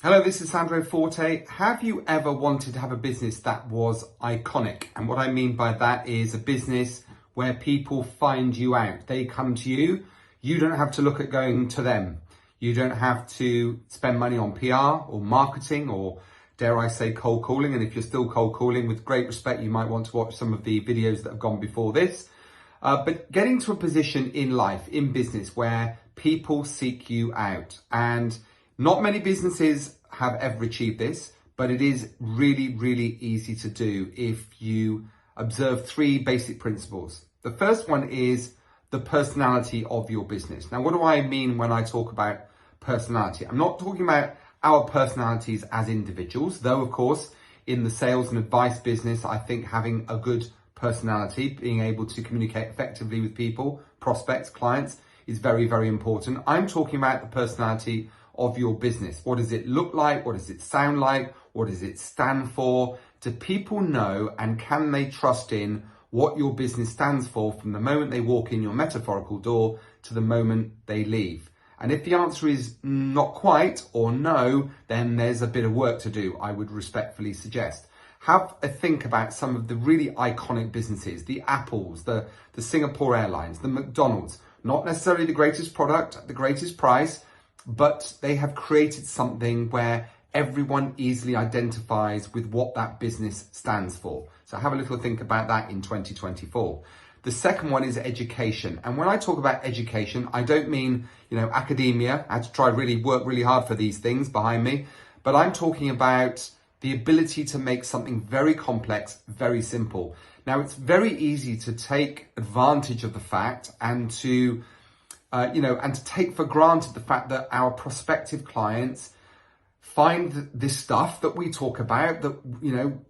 Hello, this is Sandro Forte. Have you ever wanted to have a business that was iconic? And what I mean by that is a business where people find you out. They come to you. You don't have to look at going to them. You don't have to spend money on PR or marketing or, dare I say, cold calling. And if you're still cold calling, with great respect, you might want to watch some of the videos that have gone before this. But getting to a position in life, in business, where people seek you out. And not many businesses have ever achieved this, but it is really, really easy to do if you observe three basic principles. The first one is the personality of your business. Now, what do I mean when I talk about personality? I'm not talking about our personalities as individuals, though, of course, in the sales and advice business, I think having a good personality, being able to communicate effectively with people, prospects, clients, is very, very important. I'm talking about the personality of your business. What does it look like? What does it sound like? What does it stand for? Do people know and can they trust in what your business stands for from the moment they walk in your metaphorical door to the moment they leave? And if the answer is not quite or no, then there's a bit of work to do, I would respectfully suggest. Have a think about some of the really iconic businesses, the Apples, the Singapore Airlines, the McDonald's, not necessarily the greatest product at the greatest price, but they have created something where everyone easily identifies with what that business stands for. So have a little think about that in 2024. The second one is education. And when I talk about education, I don't mean, academia. I had to work really hard for these things behind me, but I'm talking about the ability to make something very complex, very simple. Now, it's very easy to take advantage of the fact and to take for granted the fact that our prospective clients find this stuff that we talk about, that,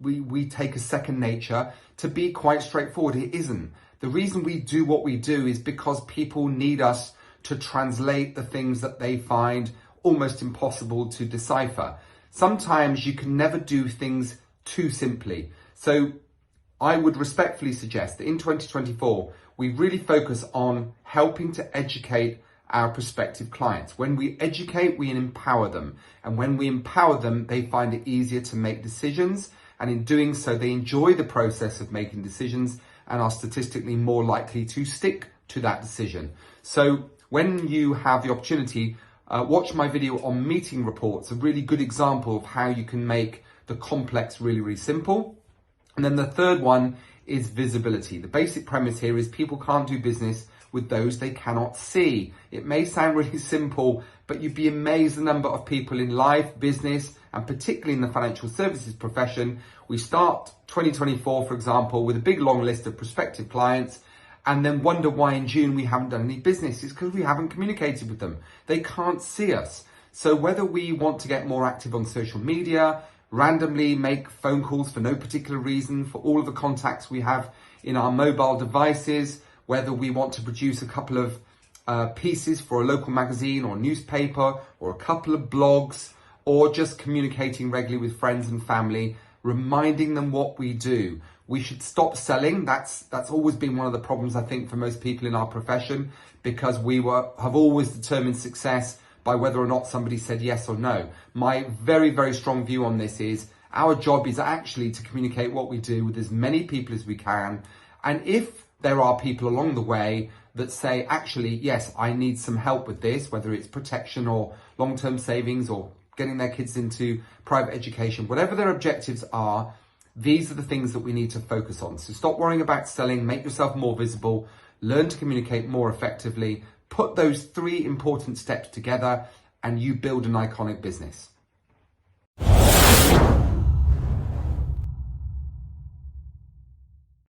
we take as second nature, to be quite straightforward. It isn't. The reason we do what we do is because people need us to translate the things that they find almost impossible to decipher. Sometimes you can never do things too simply. So I would respectfully suggest that in 2024, we really focus on helping to educate our prospective clients. When we educate, we empower them. And when we empower them, they find it easier to make decisions. And in doing so, they enjoy the process of making decisions and are statistically more likely to stick to that decision. So when you have the opportunity, watch my video on meeting reports, a really good example of how you can make the complex really, really simple. And then the third one is visibility. The basic premise here is people can't do business with those they cannot see. It may sound really simple, but you'd be amazed the number of people in life, business, and particularly in the financial services profession. We start 2024, for example, with a big long list of prospective clients, and then wonder why in June we haven't done any business. It's because we haven't communicated with them. They can't see us. So whether we want to get more active on social media, randomly make phone calls for no particular reason for all of the contacts we have in our mobile devices, whether we want to produce a couple of pieces for a local magazine or newspaper, or a couple of blogs, or just communicating regularly with friends and family, reminding them what we do. We should stop selling. That's always been one of the problems, I think, for most people in our profession, because we have always determined success by whether or not somebody said yes or no. My very, very strong view on this is our job is actually to communicate what we do with as many people as we can. And if there are people along the way that say, actually, yes, I need some help with this, whether it's protection or long-term savings or getting their kids into private education, whatever their objectives are, these are the things that we need to focus on. So stop worrying about selling, make yourself more visible, learn to communicate more effectively, put those three important steps together, and you build an iconic business.